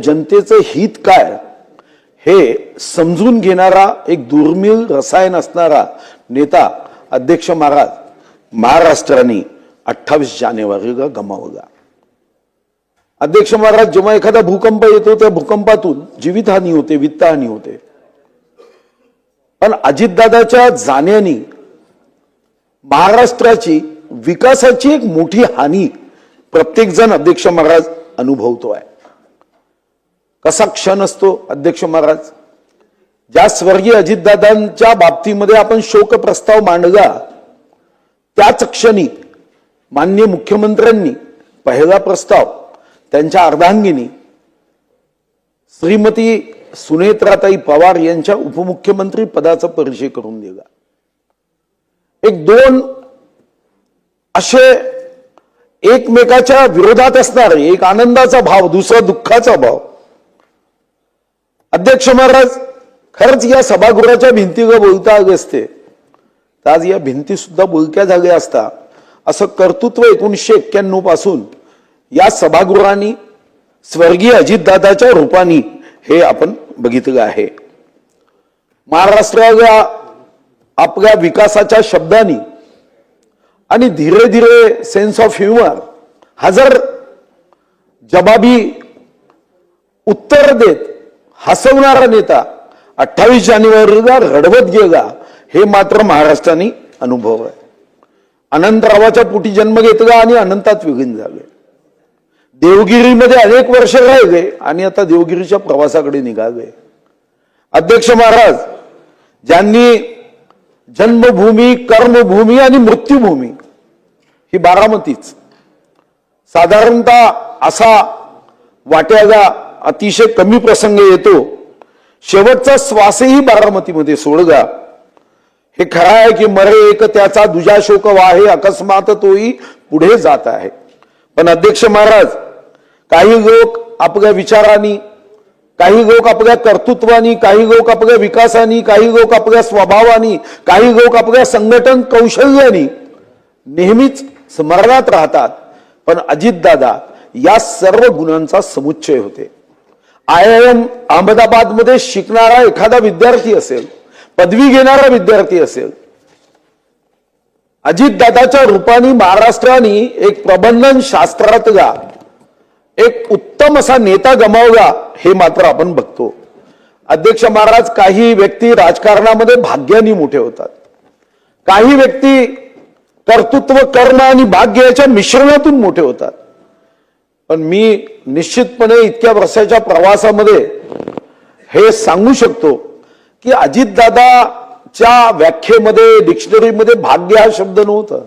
जनतेचं हित काय हे समजून घेणारा एक दुर्मिळ रसायन असणारा नेता अध्यक्ष महाराज महाराष्ट्राने 28 जानेवारीला गमावला। अध्यक्ष महाराज जेव्हा एखादा भूकंप येतो त्या भूकंपातून जीवितहानी होते, वित्तहानी होते, पण अजितदादाच्या जाण्याने महाराष्ट्राची विकासाची एक मोठी हानी प्रत्येक जण अध्यक्ष महाराज अनुभवतोय। कसा क्षण असतो अध्यक्ष महाराज, ज्या स्वर्गीय अजितदादांच्या बाबतीमध्ये आपण शोक प्रस्ताव मांडला त्याच क्षणी माननीय मुख्यमंत्र्यांनी पहिला प्रस्ताव त्यांच्या अर्धांगिनी श्रीमती सुनेत्राताई पवार यांच्या उपमुख्यमंत्री पदाचा परिचय करून दिला। एक दोन असे एकमेकाच्या विरोधात असणारे, एक आनंदाचा भाव, दुसरा दुःखाचा भाव। अध्यक्ष महाराज खरंच या सभागृहाच्या भिंतीवर बोलता आले असते तर आज या भिंती सुद्धा बोलक्या झाल्या असता। असं कर्तृत्व 1991 पासून या सभागृहाने स्वर्गीय अजितदादाच्या रूपाने हे आपण बघितलं आहे। महाराष्ट्राला आपल्या विकासाच्या शब्दांनी आणि धीरे धीरे सेन्स ऑफ ह्युमर हजर जबाबी उत्तर देत हसवणारा नेता 28 जानेवारीला रडवत गेला हे मात्र महाराष्ट्राने अनुभव आहे। अनंतरावाच्या पोटी जन्म घेतला आणि अनंतात विलीन झाले। देवगिरीमध्ये अनेक वर्ष राहिले आणि आता देवगिरीच्या प्रवासाकडे निघाले। अध्यक्ष महाराज ज्यांनी जन्मभूमी, कर्मभूमी आणि मृत्यूभूमी ही बारामतीच साधारणतः असा वाट्याला अतिशय कमी प्रसंग येतो, शेवटचा श्वासही बारामतीमध्ये सोडगा। हे खरं आहे की मरे एक त्याचा दुजा शोक वाहे, अकस्मात तोही पुढे जात आहे। पण अध्यक्ष महाराज काही लोक आपल्या विचारांनी, काही लोक आपल्या कर्तृत्वानी, काही लोक आपल्या विकासानी, काही लोक आपल्या स्वभावानी, काही लोक आपल्या संघटन कौशल्यानी नेहमीच स्मरणात राहतात, पण अजितदादा या सर्व गुणांचा समुच्चय होते। IIM अहमदाबाद मध्ये शिकणारा एखादा विद्यार्थी असेल, पदवी घेणारा विद्यार्थी असेल, अजितदादाच्या रूपाने महाराष्ट्राने एक प्रबंधन शास्त्रातला एक उत्तम असा नेता गमावला हे मात्र आपण बघतो। अध्यक्ष महाराज काही व्यक्ती राजकारणामध्ये भाग्याने मोठे होतात, काही व्यक्ती कर्तृत्व, कर्म आणि भाग्य याच्या मिश्रणातून मोठे होतात। पण मी निश्चितपणे इतक्या वर्षाच्या प्रवासामध्ये हे सांगू शकतो की अजितदादाच्या व्याख्येमध्ये, डिक्शनरीमध्ये भाग्य हा शब्द नव्हता।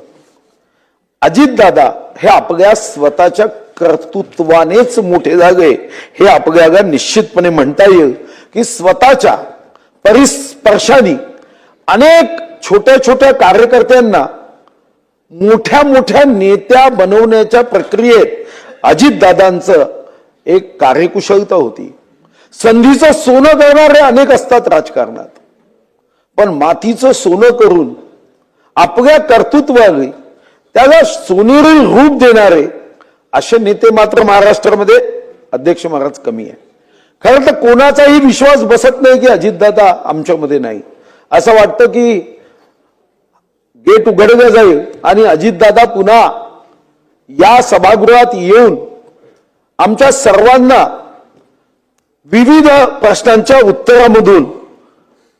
अजितदादा हे आपल्या स्वतःच्या कर्तृत्वानेच मोठे झाले हे आपल्याला निश्चितपणे म्हणता येईल की स्वतःच्या परिस्पर्शाने अनेक छोट्या छोट्या कार्यकर्त्यांना मोठ्या मोठ्या नेत्या बनवण्याच्या प्रक्रियेत अजितदादांचं एक कार्यकुशलता होती। संधीचं सोनं करणारे अनेक असतात राजकारणात, पण मातीचं सोनं करून आपल्या कर्तृत्वाने त्याला सोनेरी रूप देणारे असे नेते मात्र महाराष्ट्रामध्ये अध्यक्ष महाराज कमी आहे। खरं तर कोणाचाही विश्वास बसत नाही की अजितदादा आमच्यामध्ये नाही। असं वाटतं की गेट उघडलं जाईल आणि अजितदादा पुन्हा या सभागृहात येऊन आमच्या सर्वांना विविध प्रश्नांच्या उत्तरामधून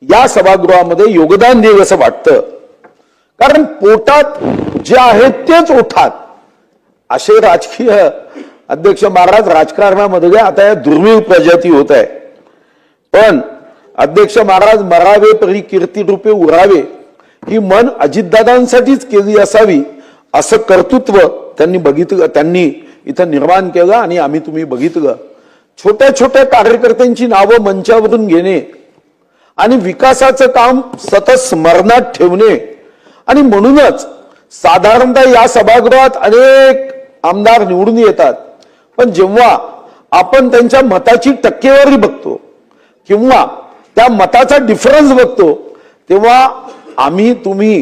या सभागृहामध्ये योगदान देईल असं वाटतं। कारण पोटात जे आहे तेच ओठात असे राजकीय अध्यक्ष महाराज राजकारणामध्ये आता या दुर्मिळ प्रजाती होत आहे। पण अध्यक्ष महाराज मरावे परी कीर्ती रूपे उरावे ही मन अजितदादांसाठीच केली असावी असं कर्तृत्व त्यांनी बघितलं, त्यांनी इथं निर्माण केलं आणि आम्ही तुम्ही बघितलं। छोट्या छोट्या कार्यकर्त्यांची नावं मंचावरून घेणे आणि विकासाचं काम सतत स्मरणात ठेवणे, आणि म्हणूनच साधारणतः या सभागृहात अनेक आमदार निवडून येतात, पण जेव्हा आपण त्यांच्या मताची टक्केवारी बघतो किंवा त्या मताचा डिफरन्स बघतो तेव्हा आम्ही तुम्ही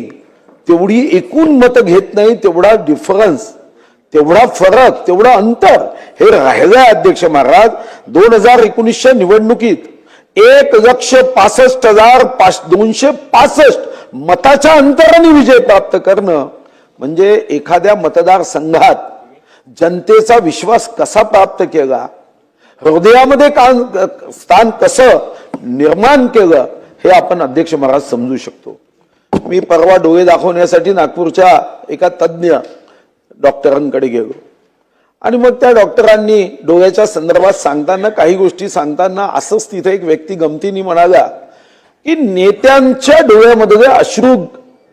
तेवढी एकूण मत घेत नाही, तेवढा डिफरन्स तेवढा फरक, तेवढं अंतर हे राहिलंय अध्यक्ष महाराज. 2019च्या निवडणुकीत 1,65,265 मताच्या अंतराने विजय प्राप्त करणं म्हणजे एखाद्या मतदारसंघात जनतेचा विश्वास कसा प्राप्त केला, हृदयामध्ये स्थान कसं निर्माण केलं हे आपण अध्यक्ष महाराज समजू शकतो. मी परवा डोळे दाखवण्यासाठी नागपूरच्या एका तज्ज्ञ डॉक्टरांकडे गेलो आणि मग त्या डॉक्टरांनी डोळ्याच्या संदर्भात सांगताना काही गोष्टी सांगताना असंच तिथे एक व्यक्ती गमतीने म्हणाला की नेत्यांच्या डोळ्यामध्ये अश्रू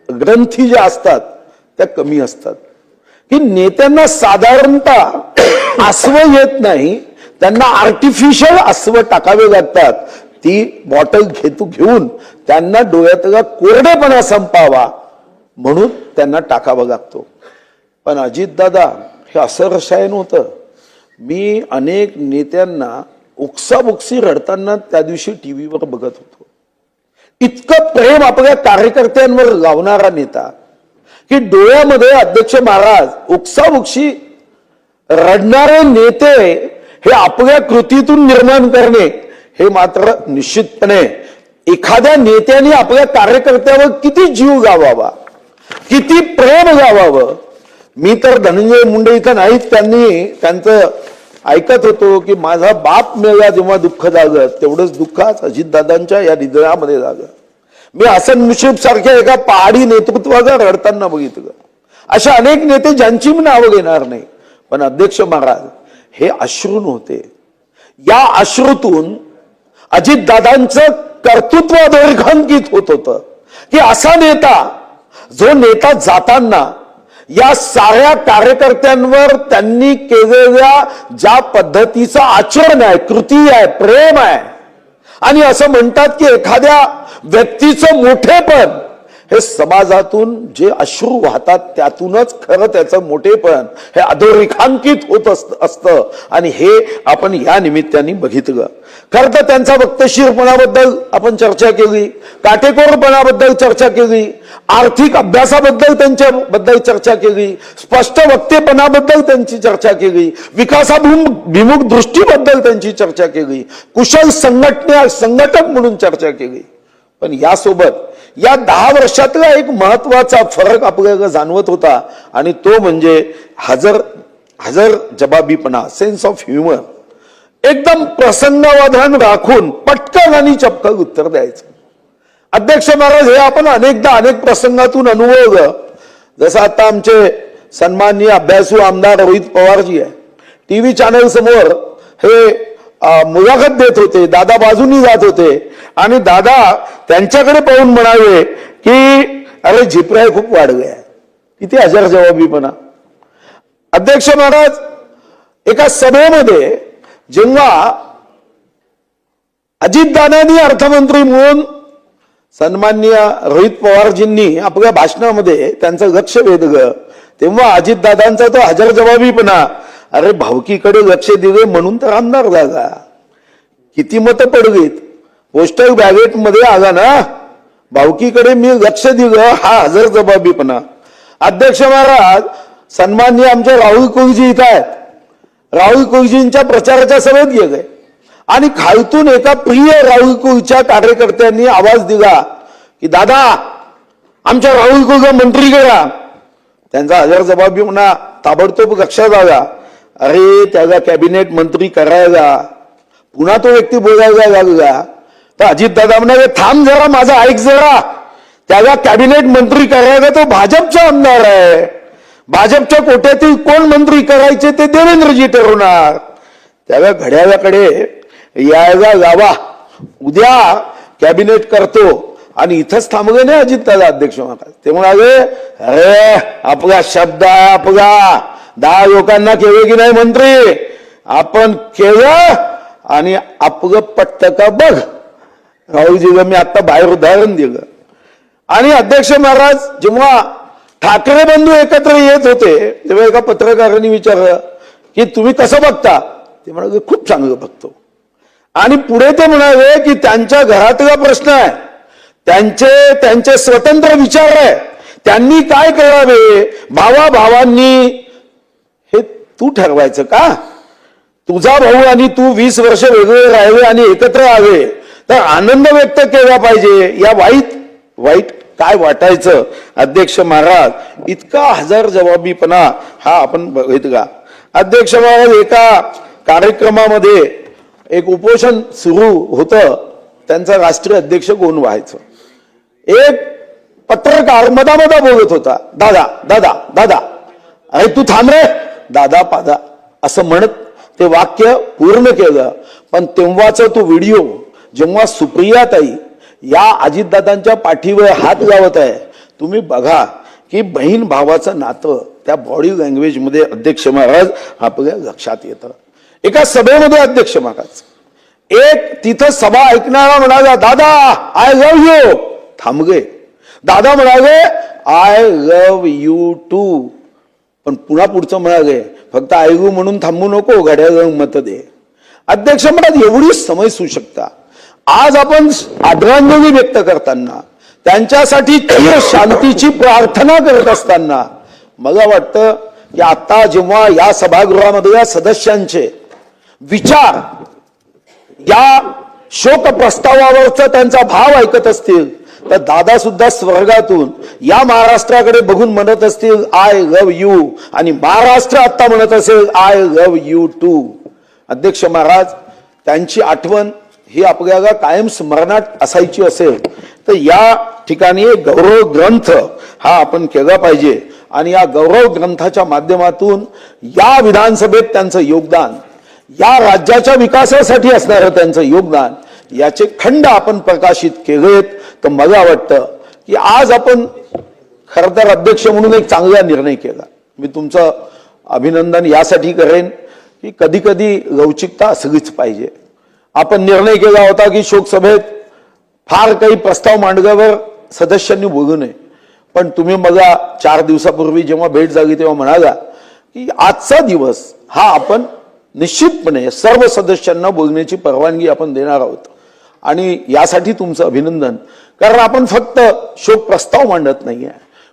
ग्रंथी ज्या असतात त्या कमी असतात, की नेत्यांना साधारणतः अस्व येत नाही, त्यांना आर्टिफिशियल अस्व टाकावे लागतात. ती बॉटल घेऊन त्यांना डोळ्यातला कोरडेपणा संपावा म्हणून त्यांना टाकावा लागतो. पण अजितदादा हे असं रसायन होतं. मी अनेक नेत्यांना उकसाबुकसी रडताना त्या दिवशी टीव्हीवर बघत होतो. इतकं प्रेम आपल्या कार्यकर्त्यांवर लावणारा नेता की डोळ्यामध्ये अध्यक्ष महाराज उकसाबुकशी रडणारे नेते हे आपल्या कृतीतून निर्माण करणे हे मात्र निश्चितपणे एखाद्या नेत्याने आपल्या कार्यकर्त्यावर किती जीव गावावा, किती प्रेम गावावं. मी तर धनंजय मुंडे इथं नाहीत, त्यांचं ऐकत होतो की माझा बाप मेला जेव्हा दुःख जागत तेवढंच दुःख अजितदादांच्या या हृदयामध्ये जागत. मी हसन मुश्रीफ सारख्या एका पहाडी नेतृत्वाला रडताना बघितलं. अशा अनेक नेते ज्यांची मी नावं घेणार नाही, पण अध्यक्ष महाराज हे अश्रून होते. या अश्रूतून अजितदादांचं कर्तृत्व अधोरेखित होत होतं की असा नेता, जो नेता जाताना या साऱ्या कार्यकर्त्यांवर त्यांनी केलेल्या ज्या पद्धतीचं आचरण आहे, कृती आहे, प्रेम आहे, आणि असं म्हणतात की एखाद्या व्यक्तीचं मोठेपण हे समाजातून जे अश्रू वाहतात त्यातूनच खरं त्याचं मोठेपण हे अधोरेखांकित होत असतं. आणि हे आपण या निमित्ताने बघितलं. खरं तर त्यांचा वक्तशीरपणाबद्दल आपण चर्चा केली, काटेकोरपणाबद्दल चर्चा केली, आर्थिक अभ्यासाबद्दल त्यांच्याबद्दल चर्चा केली, स्पष्ट वक्तेपणाबद्दल त्यांची चर्चा केली, विकासाभिमुख दृष्टीबद्दल त्यांची चर्चा केली, कुशल संघटक म्हणून चर्चा केली. पण यासोबत या 10 वर्षातला एक महत्वाचा फरक आपल्याला जाणवत होता आणि तो म्हणजे हजर जबाबीपणा, सेन्स ऑफ ह्युमर. एकदम प्रसंगावधान राखून पटकन आणि चपकन उत्तर द्यायचं. अध्यक्ष महाराज हे आपण अनेकदा अनेक प्रसंगातून अनुभवलं. जसं आता आमचे सन्माननीय अभ्यासू आमदार रोहित पवारजी आहे, टीव्ही चॅनल समोर हे मुलाखत देत होते, दादा बाजूनी जात होते आणि दादा त्यांच्याकडे पाहून म्हणाले की अरे झिपराय खूप वाढले आहे. किती हजर जबाबीपणा. अध्यक्ष महाराज एका सभेमध्ये जेव्हा अजितदादांनी अर्थमंत्री म्हणून सन्माननीय रोहित पवारजींनी आपल्या भाषणामध्ये त्यांचं लक्ष वेधलं, तेव्हा अजितदादांचा तो हजर जबाबीपणा, अरे भावकीकडे लक्ष दिले म्हणून तर आमदार झाला, किती मतं पडलीत, पोस्टल बॅलेट मध्ये आला ना, भावकीकडे मी लक्ष दिलं, हा हजर जबाबीपणा. अध्यक्ष महाराज सन्माननीय आमचे राहुल कुलजी इथं आहेत, राहुल कुलजींच्या प्रचाराच्या सभेत गेले आणि खालतून एका प्रिय राहुल कुलच्या कार्यकर्त्यांनी आवाज दिला की दादा आमच्या राहुल कुलला मंत्री करा. त्यांचा हजर जबाबीपणा ताबडतोब लक्षात आला. अरे त्याला कॅबिनेट मंत्री करायला पुन्हा तो व्यक्ती बोलायला लागला तर अजितदादा म्हणाले थांब जरा, माझा ऐक जरा, त्याला कॅबिनेट मंत्री करायला तो भाजपचा आमदार आहे, भाजपच्या कोट्यातील कोण मंत्री करायचे ते देवेंद्रजी ठरवणार, त्याला घड्याळाकडे यायला लावा, उद्या कॅबिनेट करतो. आणि इथंच थांबले नाही अजितदादा अध्यक्ष महाराज. ते म्हणाले अरे आपला शब्द आहे आपला, 10 लोकांना केले की नाही मंत्री, आपण केलं आणि आपलं पटतं का बघ. राहुलजीला मी आता बाहेर उदाहरण दिलं. आणि अध्यक्ष महाराज जेव्हा ठाकरे बंधू एकत्र येत होते तेव्हा एका पत्रकारांनी विचारलं की तुम्ही कसं बघता. ते म्हणाले खूप चांगलं बघतो. आणि पुढे ते म्हणाले की त्यांच्या घरातला प्रश्न आहे, त्यांचे स्वतंत्र विचार आहे, त्यांनी काय करावे, भावाभावांनी तू ठरवायचं का? तुझा भाऊ आणि तू 20 वर्ष वेगळे राहिले आणि एकत्र आले तर आनंद व्यक्त केला पाहिजे. या वाईट काय वाटायचं? अध्यक्ष महाराज इतका हजर जबाबीपणा हा आपण बघितला. अध्यक्ष महाराज एका कार्यक्रमामध्ये एक उपोषण सुरू होतं, त्यांचा राष्ट्रीय अध्यक्ष कोण व्हायचं. एक पत्रकार मधामधा बोलत होता, दादा दादा दादा, अरे तू थांब रे, दादा पादा असं म्हणत ते वाक्य पूर्ण केलं. पण तेव्हाच तो व्हिडिओ जेव्हा सुप्रियाताई या अजितदादांच्या पाठीवर हात लावत आहे, तुम्ही बघा की बहीण भावाचं नातं त्या बॉडी लँग्वेज मध्ये अध्यक्ष महाराज आपल्या लक्षात येतं. एका सभेमध्ये अध्यक्ष महाराज एक तिथं सभा ऐकणारा म्हणाला, दादा आय लव्ह यू. थांबगे. दादा म्हणाले आय लव्ह यू टू. पण पुढचं म्हणाले फक्त ऐकू म्हणून थांबू नको, घड्याळ मत दे. अध्यक्ष महाराज एवढी समय सुशकता आज आपण आदरांजली व्यक्त करताना, त्यांच्यासाठी चिर शांतीची प्रार्थना करत असताना मला वाटतं की आता जेव्हा या सभागृहामध्ये या सदस्यांचे विचार या शोक प्रस्तावावरचा त्यांचा भाव ऐकत असतील तर दादा सुद्धा स्वर्गातून या महाराष्ट्राकडे बघून म्हणत असतील आय लव्ह यू, आणि महाराष्ट्र आता म्हणत असेल आय लव्ह यू टू. अध्यक्ष महाराज त्यांची आठवण ही आपल्याला कायम स्मरणात असायची असेल तर या ठिकाणी एक गौरव ग्रंथ हा आपण केला पाहिजे. आणि या गौरव ग्रंथाच्या माध्यमातून या विधानसभेत त्यांचं योगदान, या राज्याच्या विकासासाठी असणारं त्यांचं योगदान याचे खंड आपण प्रकाशित केलेत. तर मला वाटतं की आज आपण खरं तर अध्यक्ष म्हणून एक चांगला निर्णय केला. मी तुमचं अभिनंदन यासाठी करेन की कधी कधी लवचिकता असलीच पाहिजे. आपण निर्णय केला होता की शोकसभेत फार काही प्रस्ताव मांडल्यावर सदस्यांनी बोलू नये, पण तुम्ही मला 4 दिवसापूर्वी जेव्हा भेट झाली तेव्हा म्हणाला की आजचा दिवस हा आपण निश्चितपणे सर्व सदस्यांना बोलण्याची परवानगी आपण देणार आहोत. आणि यासाठी तुमचं अभिनंदन, कारण आपण फक्त शोक प्रस्ताव मांडत नाहीये,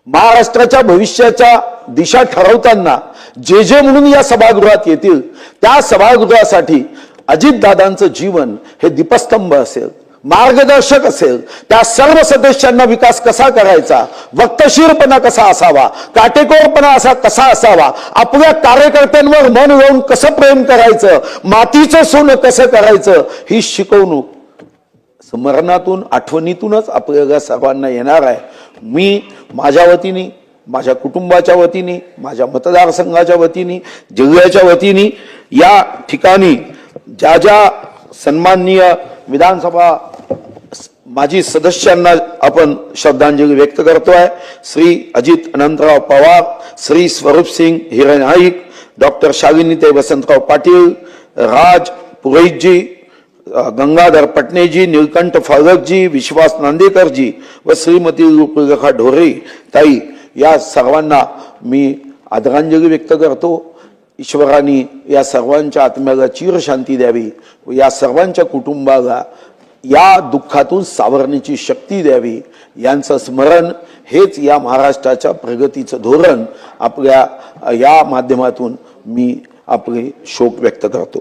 महाराष्ट्राच्या भविष्याच्या दिशा ठरवताना जे म्हणून या सभागृहात येतील त्या सभागृहासाठी अजितदादांचं जीवन हे दीपस्तंभ असेल, मार्गदर्शक असेल. त्या सर्व सदस्यांना विकास कसा करायचा, वक्तशीरपणा कसा असावा, काटेकोरपणा कसा असावा, आपल्या कार्यकर्त्यांवर मन लावून कसं प्रेम करायचं, मातीचं सोनं कसं करायचं, ही शिकवणूक स्मरणातून आठवणीतूनच आपल्याला सर्वांना येणार आहे. मी माझ्या वतीने, माझ्या कुटुंबाच्या वतीने, माझ्या मतदारसंघाच्या वतीने, जिल्ह्याच्या वतीने या ठिकाणी ज्या ज्या सन्माननीय विधानसभा माजी सदस्यांना आपण श्रद्धांजली व्यक्त करतोय. श्री अजित अनंतराव पवार, श्री स्वरूपसिंग हिरे नाईक, डॉक्टर शालिनीताई वसंतराव पाटील, राज पुरोहितजी, गंगाधर पटनेजी, नीलकंठ फाळकजी, विश्वास नांदेकरजी व श्रीमती रूपरेखा ढोरे ताई या सर्वांना मी आदरांजली व्यक्त करतो. ईश्वराने या सर्वांच्या आत्म्याला चिरशांती द्यावी व या सर्वांच्या कुटुंबाला या दुःखातून सावरण्याची शक्ती द्यावी. यांचं स्मरण हेच या महाराष्ट्राच्या प्रगतीचं धोरण. आपल्या या माध्यमातून मी आपले शोक व्यक्त करतो.